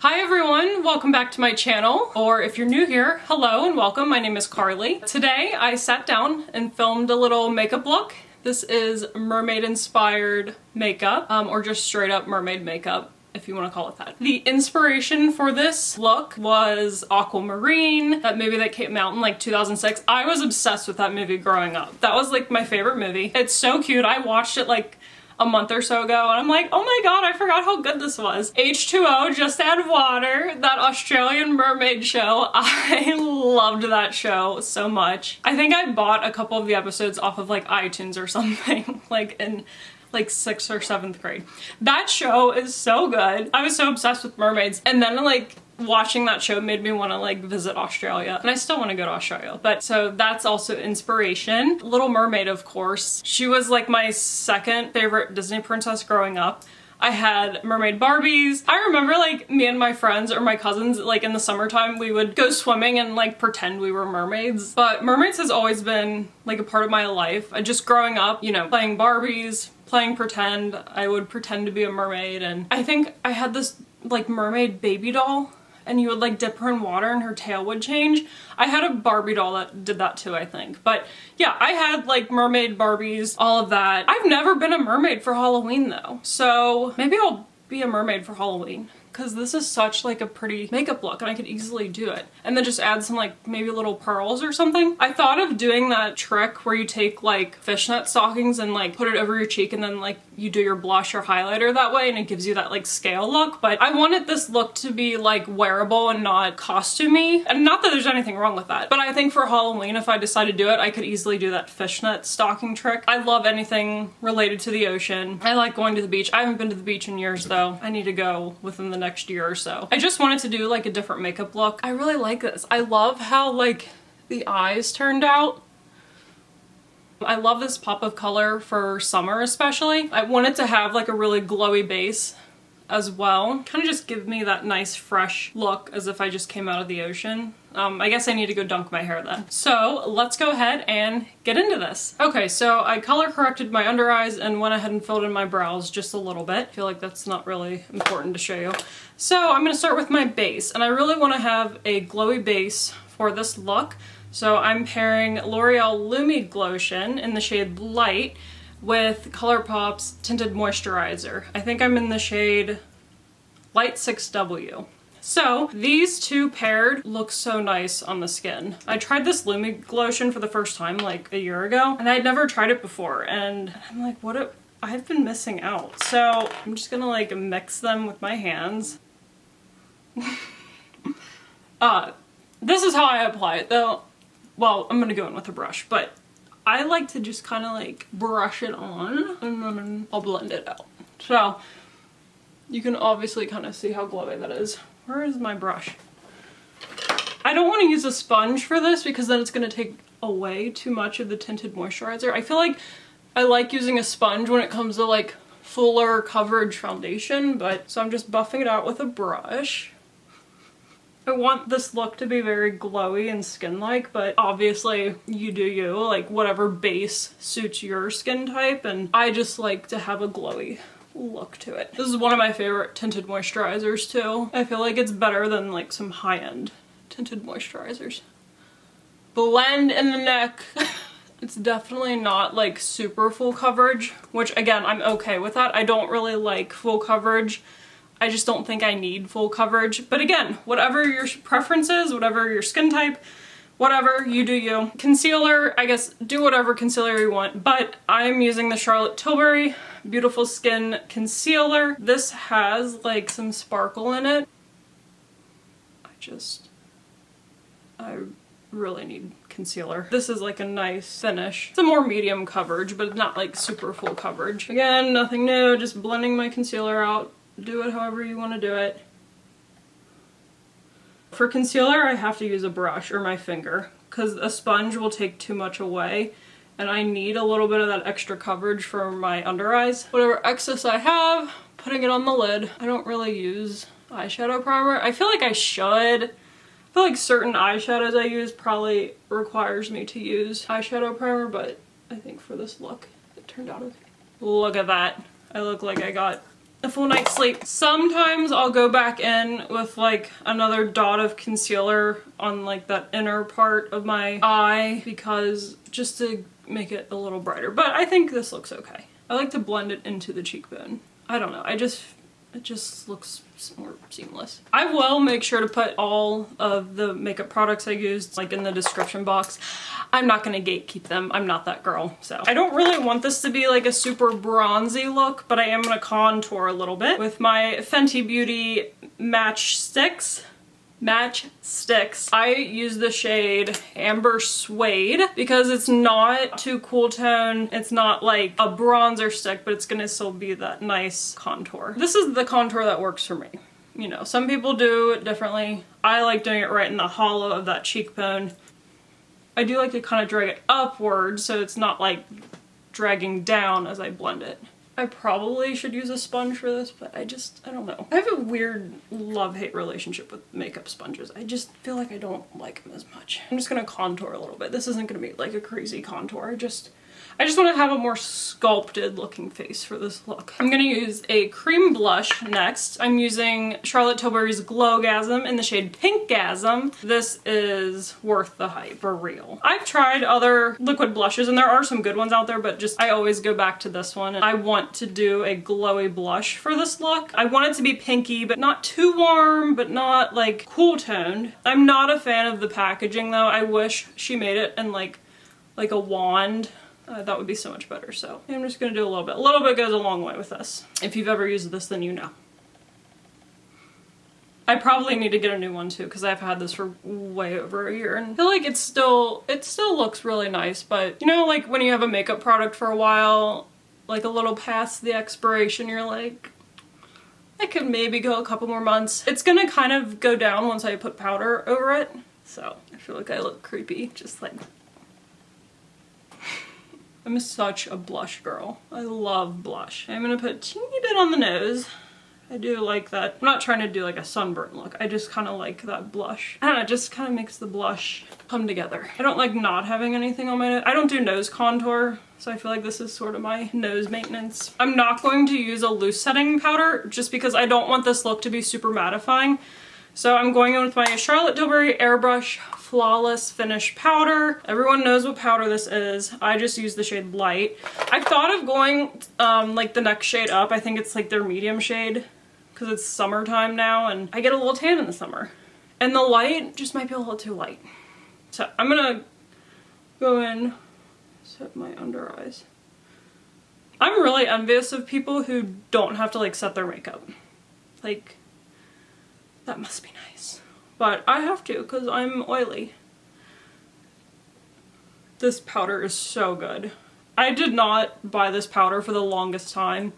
Hi everyone, welcome back to my channel, or if you're new here, hello and welcome. My name is Carly. Today I sat down and filmed a little makeup look. This is mermaid-inspired makeup, or just straight up mermaid makeup, if you want to call it that. The inspiration for this look was Aquamarine, that movie that came out in like 2006. I was obsessed with that movie growing up. That was like my favorite movie. It's so cute. I watched it like a month or so ago and I'm like, oh my god, I forgot how good this was. H2O Just Add Water, that Australian mermaid show. I loved that show so much. I think I bought a couple of the episodes off of like iTunes or something, like in like 6th or 7th grade. That show is so good. I was so obsessed with mermaids, and then like watching that show made me want to like visit Australia, and I still want to go to Australia. But so that's also inspiration. Little Mermaid, of course. She was like my second favorite Disney princess growing up. I had mermaid Barbies. I remember like me and my friends or my cousins, like in the summertime, we would go swimming and like pretend we were mermaids. But mermaids has always been like a part of my life. I just growing up, you know, playing Barbies, playing pretend. I would pretend to be a mermaid, and I think I had this like mermaid baby doll, and you would like dip her in water and her tail would change. I had a Barbie doll that did that too, I think. But yeah, I had like mermaid Barbies, all of that. I've never been a mermaid for Halloween though. So maybe I'll be a mermaid for Halloween, because this is such like a pretty makeup look and I could easily do it. And then just add some like maybe little pearls or something. I thought of doing that trick where you take like fishnet stockings and like put it over your cheek and then like you do your blush or highlighter that way and it gives you that like scale look. But I wanted this look to be like wearable and not costumey. And not that there's anything wrong with that, but I think for Halloween, if I decide to do it, I could easily do that fishnet stocking trick. I love anything related to the ocean. I like going to the beach. I haven't been to the beach in years though. I need to go within the next year or so. I just wanted to do like a different makeup look. I really like this. I love how like the eyes turned out. I love this pop of color for summer especially. I wanted to have like a really glowy base as well. Kind of just give me that nice fresh look as if I just came out of the ocean. I guess I need to go dunk my hair then. So let's go ahead and get into this. Okay, so I color corrected my under eyes and went ahead and filled in my brows just a little bit. I feel like that's not really important to show you. So I'm gonna start with my base, and I really wanna have a glowy base for this look. So I'm pairing L'Oreal Lumi Glotion in the shade Light with Colourpop's Tinted Moisturizer. I think I'm in the shade Light 6W. So these two paired look so nice on the skin. I tried this Lumi Glotion for the first time like a year ago, and I had never tried it before, and I'm like, I've been missing out. So I'm just gonna like mix them with my hands. This is how I apply it though. Well, I'm gonna go in with a brush, but I like to just kind of like brush it on and then I'll blend it out. So you can obviously kind of see how glowy that is. Where is my brush? I don't want to use a sponge for this because then it's going to take away too much of the tinted moisturizer. I feel like I like using a sponge when it comes to like fuller coverage foundation, but so I'm just buffing it out with a brush. I want this look to be very glowy and skin-like, but obviously you do you, like whatever base suits your skin type, and I just like to have a glowy look to it. This is one of my favorite tinted moisturizers too. I feel like it's better than like some high-end tinted moisturizers. Blend in the neck. It's definitely not like super full coverage, which again, I'm okay with that. I don't really like full coverage. I just don't think I need full coverage. But again, whatever your preference is, whatever your skin type, whatever, you do you. Concealer, I guess do whatever concealer you want, but I'm using the Charlotte Tilbury Beautiful Skin Concealer. This has like some sparkle in it. I really need concealer. This is like a nice finish. It's a more medium coverage, but not like super full coverage. Again, nothing new, just blending my concealer out. Do it however you want to do it. For concealer, I have to use a brush or my finger because a sponge will take too much away, and I need a little bit of that extra coverage for my under eyes. Whatever excess I have, putting it on the lid. I don't really use eyeshadow primer. I feel like I should. I feel like certain eyeshadows I use probably requires me to use eyeshadow primer, but I think for this look, it turned out okay. Look at that. I look like I got a full night's sleep. Sometimes I'll go back in with like another dot of concealer on like that inner part of my eye because just to make it a little brighter. But I think this looks okay. I like to blend it into the cheekbone. I don't know, it just looks more seamless. I will make sure to put all of the makeup products I used like in the description box. I'm not gonna gatekeep them. I'm not that girl. So I don't really want this to be like a super bronzy look, but I am gonna contour a little bit with my Fenty Beauty Match Stix. I use the shade Amber Suede because it's not too cool tone. It's not like a bronzer stick, but it's gonna still be that nice contour. This is the contour that works for me. You know, some people do it differently. I like doing it right in the hollow of that cheekbone. I do like to kind of drag it upward so it's not like dragging down as I blend it. I probably should use a sponge for this, but I don't know. I have a weird love-hate relationship with makeup sponges. I just feel like I don't like them as much. I'm just gonna contour a little bit. This isn't gonna be like a crazy contour. I just want to have a more sculpted looking face for this look. I'm gonna use a cream blush next. I'm using Charlotte Tilbury's Glowgasm in the shade Pinkgasm. This is worth the hype, for real. I've tried other liquid blushes and there are some good ones out there, but just I always go back to this one. I want to do a glowy blush for this look. I want it to be pinky, but not too warm, but not like cool toned. I'm not a fan of the packaging though. I wish she made it in like a wand. That would be so much better, so I'm just gonna do a little bit. A little bit goes a long way with this. If you've ever used this, then you know. I probably need to get a new one too, because I've had this for way over a year, and I feel like it still looks really nice, but you know, like when you have a makeup product for a while, like a little past the expiration, you're like, I could maybe go a couple more months. It's gonna kind of go down once I put powder over it, so I feel like I look creepy, just like I'm such a blush girl. I love blush. I'm gonna put a teeny bit on the nose. I do like that. I'm not trying to do like a sunburn look. I just kind of like that blush. I don't know, it just kind of makes the blush come together. I don't like not having anything on my nose. I don't do nose contour, so I feel like this is sort of my nose maintenance. I'm not going to use a loose setting powder just because I don't want this look to be super mattifying. So I'm going in with my Charlotte Tilbury Airbrush Flawless Finish Powder. Everyone knows what powder this is. I just use the shade Light. I thought of going like the next shade up. I think it's like their medium shade because it's summertime now and I get a little tan in the summer. And the light just might be a little too light. So I'm gonna go in, set my under eyes. I'm really envious of people who don't have to like set their makeup. Like, that must be nice. But I have to because I'm oily. This powder is so good. I did not buy this powder for the longest time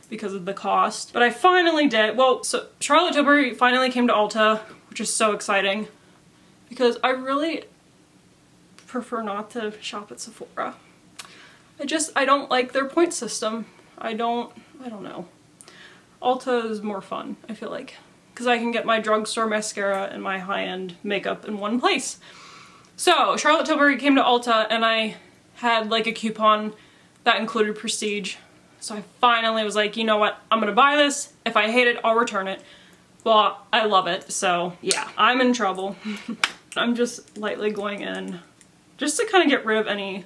because of the cost, but I finally did. Well, so Charlotte Tilbury finally came to Ulta, which is so exciting because I really prefer not to shop at Sephora. I don't like their point system. I don't know. Ulta is more fun, I feel like, because I can get my drugstore mascara and my high-end makeup in one place. So Charlotte Tilbury came to Ulta and I had like a coupon that included Prestige. So I finally was like, you know what, I'm gonna buy this. If I hate it, I'll return it. Well, I love it, so yeah, I'm in trouble. I'm just lightly going in just to kind of get rid of any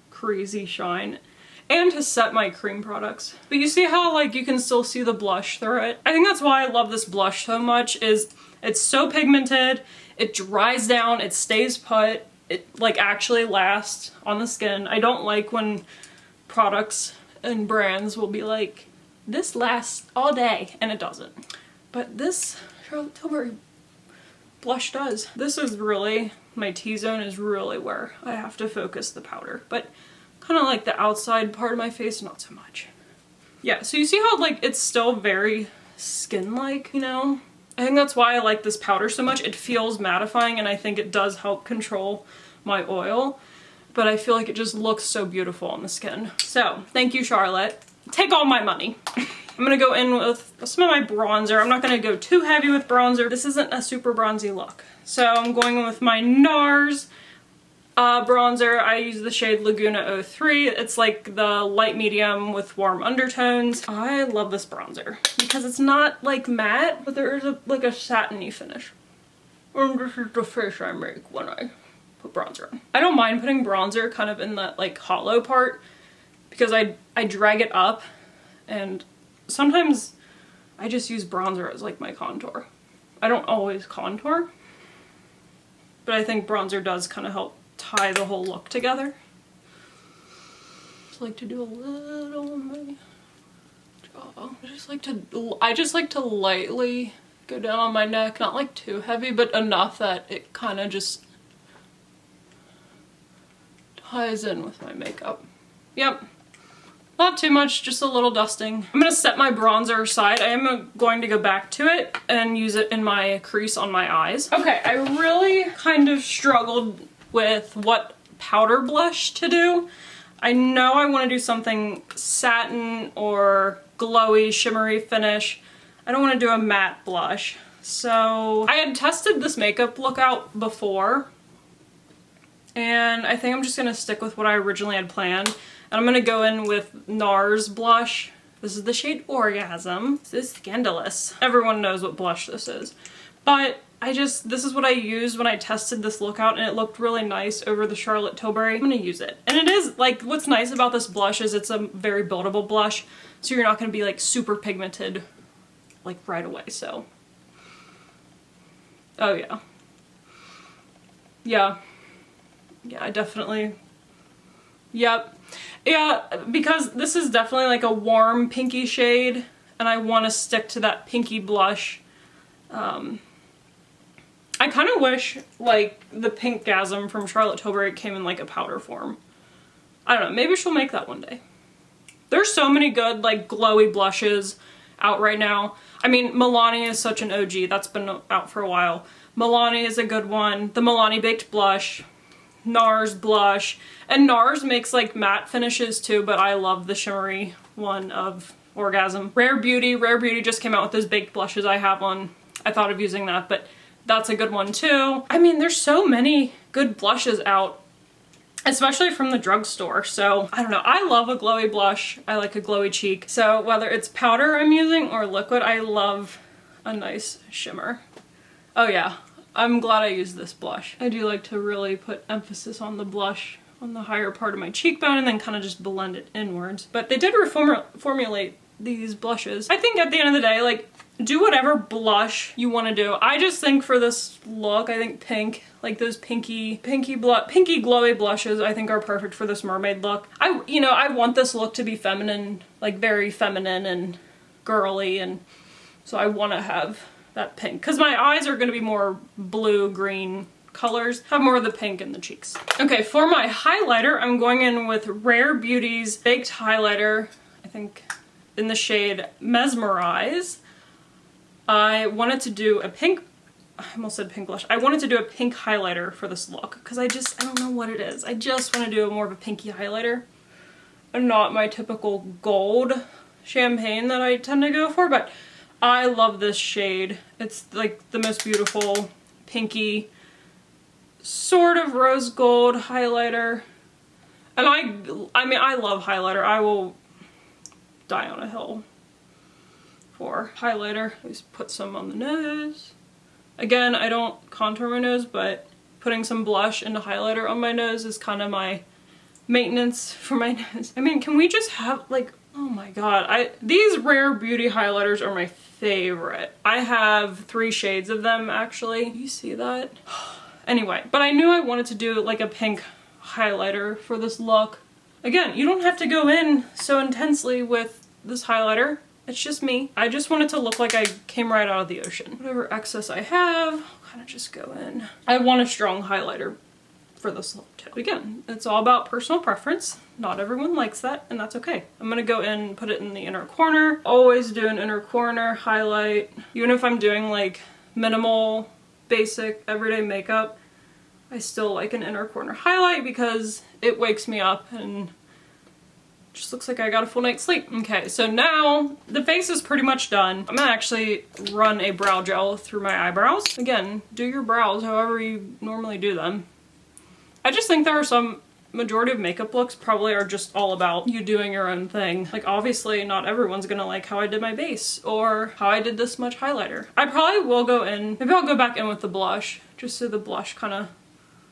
crazy shine and to set my cream products. But you see how like you can still see the blush through it? I think that's why I love this blush so much, is it's so pigmented, it dries down, it stays put, it like actually lasts on the skin. I don't like when products and brands will be like, this lasts all day, and it doesn't. But this Charlotte Tilbury blush does. This is really, my T-zone is really where I have to focus the powder, but kind of like the outside part of my face, not so much. Yeah, so you see how like it's still very skin-like, you know? I think that's why I like this powder so much. It feels mattifying and I think it does help control my oil, but I feel like it just looks so beautiful on the skin. So, thank you, Charlotte. Take all my money. I'm gonna go in with some of my bronzer. I'm not gonna go too heavy with bronzer. This isn't a super bronzy look. So I'm going in with my Nars Bronzer, I use the shade Laguna 03. It's like the light medium with warm undertones. I love this bronzer because it's not like matte, but there is like a satiny finish. And this is the face I make when I put bronzer on. I don't mind putting bronzer kind of in that like hollow part because I drag it up, and sometimes I just use bronzer as like my contour. I don't always contour, but I think bronzer does kind of help tie the whole look together. Just like to do a little on my jaw. I just like to lightly go down on my neck, not like too heavy, but enough that it kind of just ties in with my makeup. Yep. Not too much, just a little dusting. I'm gonna set my bronzer aside. I am going to go back to it and use it in my crease on my eyes. Okay, I really kind of struggled with what powder blush to do. I know I want to do something satin or glowy, shimmery finish. I don't want to do a matte blush. So I had tested this makeup look out before, and I think I'm just going to stick with what I originally had planned. And I'm going to go in with Nars blush. This is the shade Orgasm. This is scandalous. Everyone knows what blush this is. But this is what I used when I tested this look out, and it looked really nice over the Charlotte Tilbury. I'm gonna use it. And it is, like, what's nice about this blush is it's a very buildable blush, so you're not gonna be like super pigmented like right away, so. Oh yeah. Yeah. Yeah, I definitely, yep. Yeah, because this is definitely like a warm pinky shade, and I want to stick to that pinky blush. I kind of wish like the Pinkgasm from Charlotte Tilbury came in like a powder form. I don't know, maybe she'll make that one day. There's so many good like glowy blushes out right now. I mean, Milani is such an OG, that's been out for a while. Milani is a good one. The Milani Baked Blush, Nars blush, and Nars makes like matte finishes too, but I love the shimmery one of Orgasm. Rare Beauty just came out with those baked blushes. I have one. I thought of using that, but that's a good one too. I mean, there's so many good blushes out, especially from the drugstore. So I don't know, I love a glowy blush. I like a glowy cheek. So whether it's powder I'm using or liquid, I love a nice shimmer. Oh yeah, I'm glad I used this blush. I do like to really put emphasis on the blush on the higher part of my cheekbone and then kind of just blend it inwards. But they did reformulate these blushes. I think at the end of the day, like, do whatever blush you want to do. I just think for this look, I think pink, like those pinky glowy blushes, I think are perfect for this mermaid look. I want this look to be feminine, like very feminine and girly, and so I want to have that pink because my eyes are going to be more blue green colors, have more of the pink in the cheeks. Okay, for my highlighter, I'm going in with Rare Beauty's Baked Highlighter, I think in the shade Mesmerize. I wanted to do a pink, I almost said pink blush. I wanted to do a pink highlighter for this look because I don't know what it is. I just want to do more of a pinky highlighter and not my typical gold champagne that I tend to go for, but I love this shade. It's like the most beautiful pinky sort of rose gold highlighter. And I mean, I love highlighter. I will die on a hill for highlighter. I just put some on the nose. Again, I don't contour my nose, but putting some blush into highlighter on my nose is kind of my maintenance for my nose. I mean, can we just have like, oh my god, these Rare Beauty highlighters are my favorite. I have 3 shades of them actually. You see that? Anyway, but I knew I wanted to do like a pink highlighter for this look. Again, you don't have to go in so intensely with this highlighter. It's just me. I just want it to look like I came right out of the ocean. Whatever excess I have, I'll kind of just go in. I want a strong highlighter for this look too. But again, it's all about personal preference. Not everyone likes that, and that's okay. I'm gonna go in and put it in the inner corner. Always do an inner corner highlight. Even if I'm doing like minimal, basic, everyday makeup, I still like an inner corner highlight because it wakes me up and just looks like I got a full night's sleep. Okay, so now the face is pretty much done. I'm gonna actually run a brow gel through my eyebrows. Again, do your brows however you normally do them. I just think there are some majority of makeup looks probably are just all about you doing your own thing. Like obviously not everyone's gonna like how I did my base or how I did this much highlighter. I probably will go in, maybe I'll go back in with the blush just so the blush kind of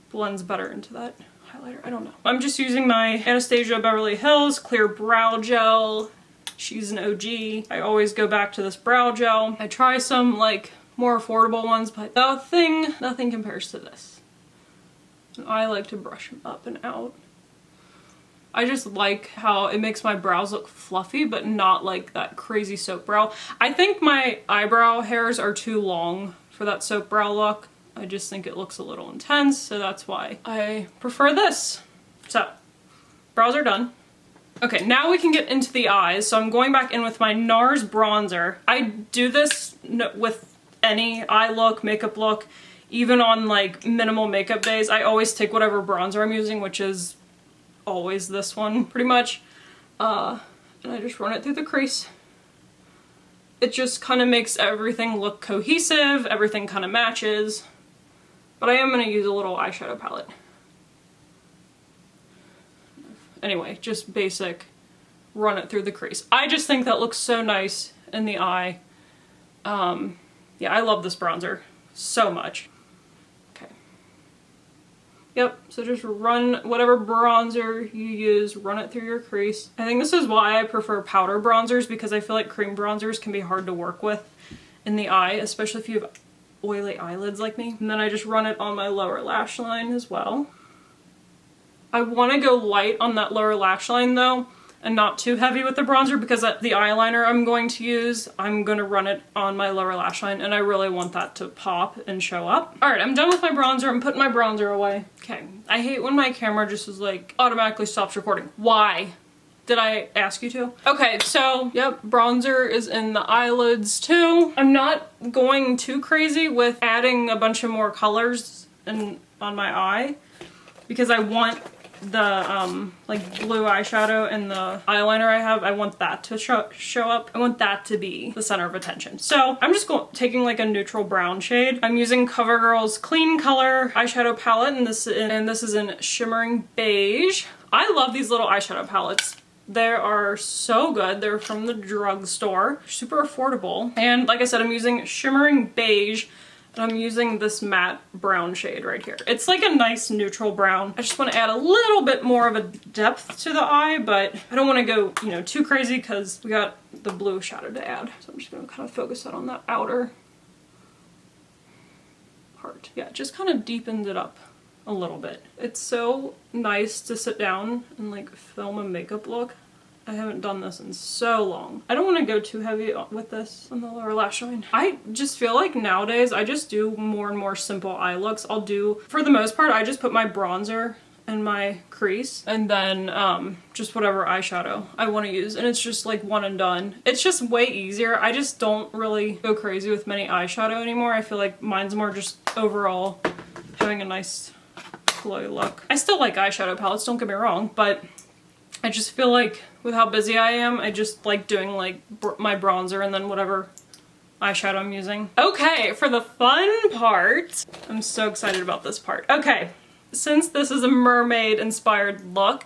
blends better into that highlighter. I don't know. I'm just using my Anastasia Beverly Hills Clear Brow Gel. She's an OG. I always go back to this brow gel. I try some like more affordable ones, but nothing compares to this. And I like to brush them up and out. I just like how it makes my brows look fluffy, but not like that crazy soap brow. I think my eyebrow hairs are too long for that soap brow look. I just think it looks a little intense, so that's why I prefer this. So, brows are done. Okay, now we can get into the eyes. So I'm going back in with my Nars bronzer. I do this with any eye look, makeup look. Even on like minimal makeup days, I always take whatever bronzer I'm using, which is always this one pretty much. And I just run it through the crease. It just kind of makes everything look cohesive, everything kind of matches. But I am going to use a little eyeshadow palette. Anyway, just basic, run it through the crease. I just think that looks so nice in the eye. Yeah, I love this bronzer so much. Yep, so just run whatever bronzer you use, run it through your crease. I think this is why I prefer powder bronzers, because I feel like cream bronzers can be hard to work with in the eye, especially if you have oily eyelids like me. And then I just run it on my lower lash line as well. I want to go light on that lower lash line though, and not too heavy with the bronzer, because the eyeliner I'm going to use, I'm going to run it on my lower lash line, and I really want that to pop and show up. Alright, I'm done with my bronzer. I'm putting my bronzer away. Okay, I hate when my camera just is like automatically stops recording. Why? Did I ask you to? Okay, so yep, bronzer is in the eyelids too. I'm not going too crazy with adding a bunch of more colors on my eye, because I want the like blue eyeshadow and the eyeliner I have, I want that to show up. I want that to be the center of attention. So I'm just taking like a neutral brown shade. I'm using Covergirl's Clean Color eyeshadow palette, and this is in Shimmering Beige. I love these little eyeshadow palettes. They are so good. They're from the drugstore. Super affordable. And like I said, I'm using Shimmering Beige. And I'm using this matte brown shade right here. It's like a nice neutral brown. I just want to add a little bit more of a depth to the eye, but I don't want to go, you know, too crazy because we got the blue shadow to add. So I'm just going to kind of focus that on that outer part. Yeah, it just kind of deepened it up a little bit. It's so nice to sit down and like film a makeup look. I haven't done this in so long. I don't want to go too heavy with this on the lower lash line. I just feel like nowadays I just do more and more simple eye looks. I'll do, for the most part, I just put my bronzer in my crease and then just whatever eyeshadow I want to use, and it's just like one and done. It's just way easier. I just don't really go crazy with many eyeshadow anymore. I feel like mine's more just overall having a nice glowy look. I still like eyeshadow palettes, don't get me wrong, but I just feel like with how busy I am, I just like doing like my bronzer and then whatever eyeshadow I'm using. Okay, for the fun part, I'm so excited about this part. Okay, since this is a mermaid-inspired look,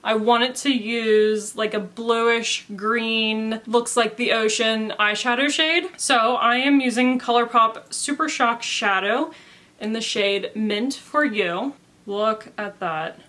I wanted to use like a bluish green, looks like the ocean eyeshadow shade. So I am using Colourpop Super Shock Shadow in the shade Mint for You. Look at that.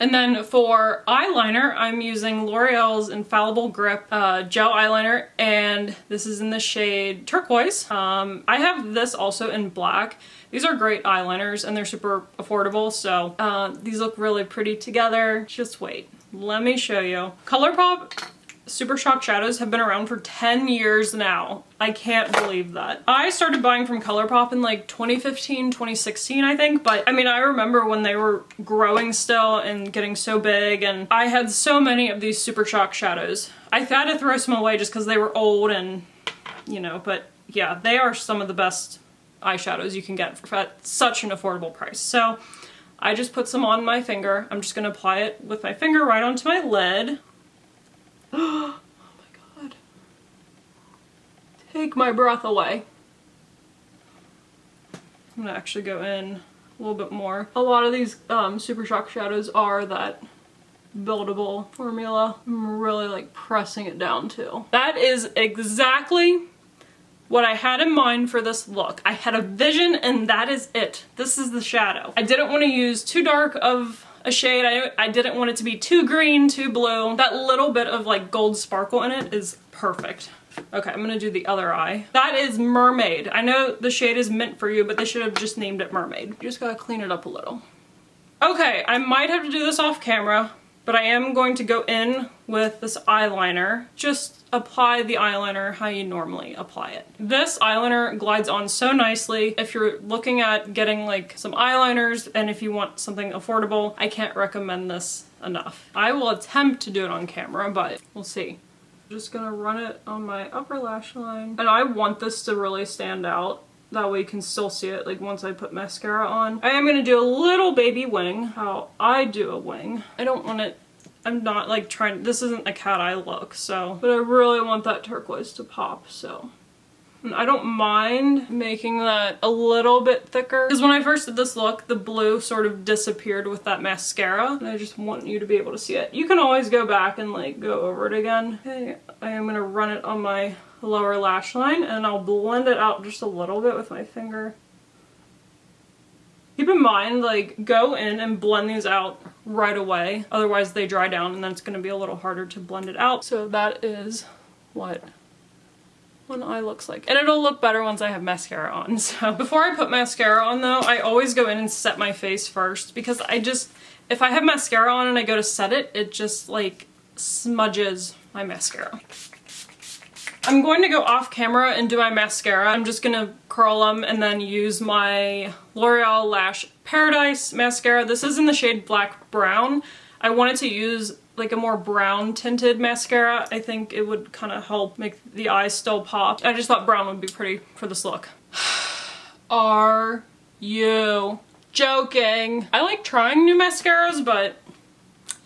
And then for eyeliner, I'm using L'Oreal's Infallible Grip gel eyeliner, and this is in the shade Turquoise. I have this also in black. These are great eyeliners and they're super affordable, so these look really pretty together. Just wait, let me show you. Colourpop Super Shock Shadows have been around for 10 years now. I can't believe that. I started buying from Colourpop in like 2015, 2016, I think. But I mean, I remember when they were growing still and getting so big, and I had so many of these Super Shock Shadows. I had to throw some away just because they were old and, you know, but yeah, they are some of the best eyeshadows you can get at such an affordable price. So I just put some on my finger. I'm just gonna apply it with my finger right onto my lid. Oh my god. Take my breath away. I'm gonna actually go in a little bit more. A lot of these Super Shock shadows are that buildable formula. I'm really like pressing it down too. That is exactly what I had in mind for this look. I had a vision and that is it. This is the shadow. I didn't want to use too dark of a shade. I didn't want it to be too green, too blue. That little bit of like gold sparkle in it is perfect. Okay, I'm gonna do the other eye. That is Mermaid. I know the shade is Mint for You, but they should have just named it Mermaid. You just gotta clean it up a little. Okay, I might have to do this off camera, but I am going to go in with this eyeliner. Just apply the eyeliner how you normally apply it. This eyeliner glides on so nicely. If you're looking at getting like some eyeliners and if you want something affordable, I can't recommend this enough. I will attempt to do it on camera, but we'll see. I'm just gonna run it on my upper lash line. And I want this to really stand out. That way you can still see it like once I put mascara on. I am gonna do a little baby wing, how I do a wing. I don't want it, I'm not like trying, this isn't a cat eye look, so, but I really want that turquoise to pop, so. And I don't mind making that a little bit thicker, because when I first did this look, the blue sort of disappeared with that mascara, and I just want you to be able to see it. You can always go back and like go over it again. Okay, I am gonna run it on my lower lash line, and I'll blend it out just a little bit with my finger. Keep in mind, like, go in and blend these out right away, otherwise they dry down and then it's gonna be a little harder to blend it out. So that is what one eye looks like. And it'll look better once I have mascara on. So before I put mascara on though, I always go in and set my face first, because if I have mascara on and I go to set it, it just like smudges my mascara. I'm going to go off camera and do my mascara. I'm just gonna curl them and then use my L'Oreal Lash Paradise mascara. This is in the shade Black Brown. I wanted to use like a more brown tinted mascara. I think it would kind of help make the eyes still pop. I just thought brown would be pretty for this look. Are you joking? I like trying new mascaras, but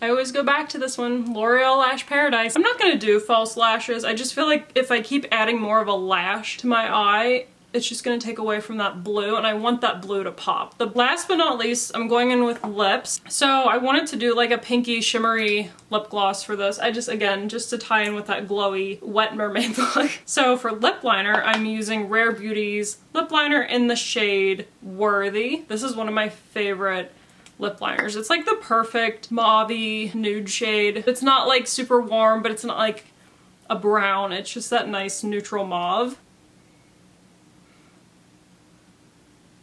I always go back to this one, L'Oreal Lash Paradise. I'm not gonna do false lashes. I just feel like if I keep adding more of a lash to my eye, it's just gonna take away from that blue, and I want that blue to pop. The last but not least, I'm going in with lips. So I wanted to do like a pinky shimmery lip gloss for this. Again, just to tie in with that glowy wet mermaid look. So for lip liner, I'm using Rare Beauty's lip liner in the shade Worthy. This is one of my favorite lip liners. It's like the perfect mauve-y nude shade. It's not like super warm, but it's not like a brown. It's just that nice neutral mauve.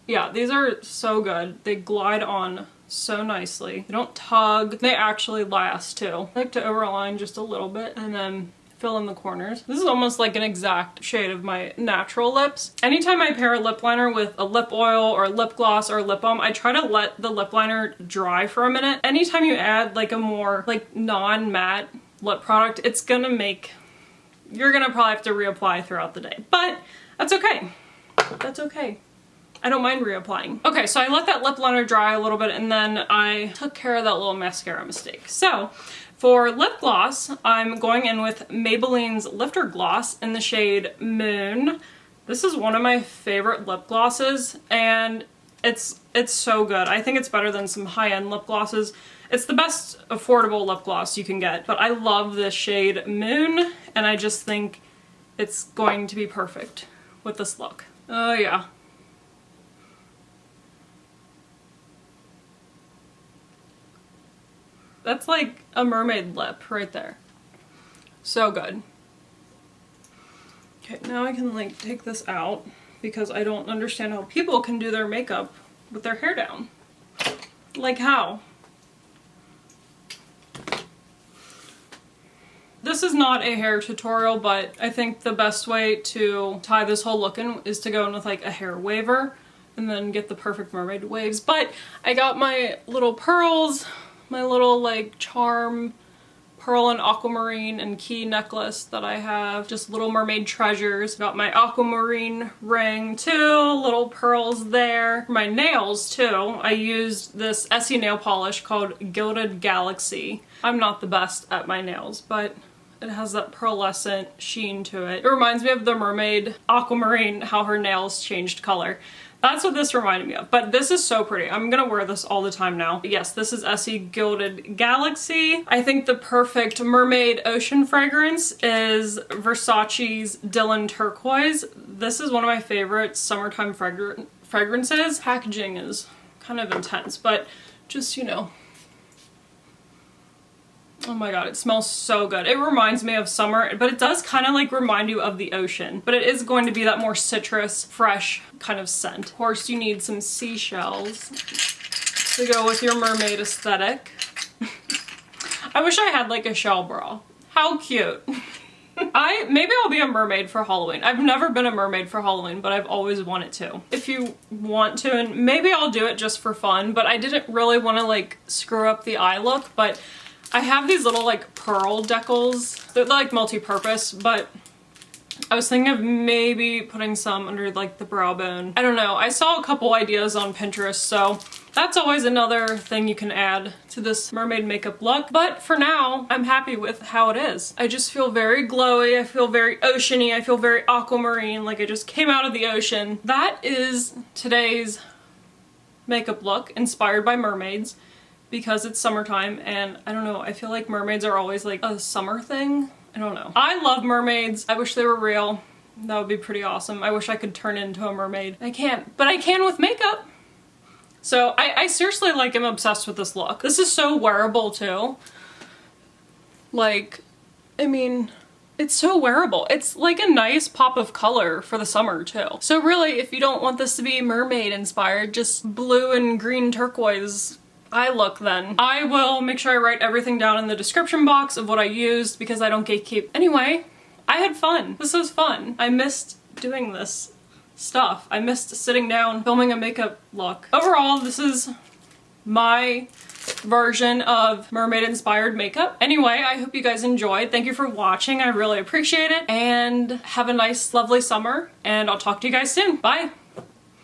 Yeah, these are so good. They glide on so nicely. They don't tug. They actually last too. I like to overline just a little bit and then fill in the corners. This is almost like an exact shade of my natural lips. Anytime I pair a lip liner with a lip oil or lip gloss or lip balm, I try to let the lip liner dry for a minute. Anytime you add like a more like non-matte lip product, it's gonna make, you're gonna probably have to reapply throughout the day. But that's okay. That's okay. I don't mind reapplying. Okay, so I let that lip liner dry a little bit and then I took care of that little mascara mistake. So for lip gloss, I'm going in with Maybelline's Lifter Gloss in the shade Moon. This is one of my favorite lip glosses and it's so good. I think it's better than some high-end lip glosses. It's the best affordable lip gloss you can get, but I love this shade Moon and I just think it's going to be perfect with this look. Oh yeah. That's like a mermaid lip right there. So good. Okay, now I can like take this out because I don't understand how people can do their makeup with their hair down. Like how? This is not a hair tutorial, but I think the best way to tie this whole look in is to go in with like a hair waver and then get the perfect mermaid waves. But I got my little pearls, my little like charm pearl and aquamarine and key necklace that I have, just Little Mermaid treasures. Got my aquamarine ring too, little pearls there. For my nails too, I used this Essie nail polish called Gilded Galaxy. I'm not the best at my nails, but it has that pearlescent sheen to it. It reminds me of the mermaid Aquamarine, how her nails changed color. That's what this reminded me of. But this is so pretty. I'm gonna wear this all the time now. Yes, this is Essie Gilded Galaxy. I think the perfect mermaid ocean fragrance is Versace's Dylan Turquoise. This is one of my favorite summertime fragrances. Packaging is kind of intense, but just, you know. Oh my god, it smells so good. It reminds me of summer, but it does kind of like remind you of the ocean. But it is going to be that more citrus, fresh kind of scent. Of course, you need some seashells to go with your mermaid aesthetic. I wish I had like a shell bra. How cute. Maybe I'll be a mermaid for Halloween. I've never been a mermaid for Halloween, but I've always wanted to. If you want to, and maybe I'll do it just for fun, but I didn't really want to like screw up the eye look, but I have these little like pearl decals. They're like multi-purpose, but I was thinking of maybe putting some under like the brow bone. I don't know. I saw a couple ideas on Pinterest, so that's always another thing you can add to this mermaid makeup look. But for now, I'm happy with how it is. I just feel very glowy. I feel very oceany. I feel very aquamarine, like I just came out of the ocean. That is today's makeup look, inspired by mermaids, because it's summertime and I don't know, I feel like mermaids are always like a summer thing. I don't know. I love mermaids. I wish they were real. That would be pretty awesome. I wish I could turn into a mermaid. I can't, but I can with makeup. So I seriously like am obsessed with this look. This is so wearable too. Like, I mean, it's so wearable. It's like a nice pop of color for the summer too. So really, if you don't want this to be mermaid inspired, just blue and green turquoise eye look, then I will make sure I write everything down in the description box of what I used because I don't gatekeep. Anyway, I had fun. This was fun. I missed doing this stuff. I missed sitting down filming a makeup look. Overall, this is my version of mermaid inspired makeup. Anyway, I hope you guys enjoyed. Thank you for watching. I really appreciate it, and have a nice, lovely summer, and I'll talk to you guys soon. Bye.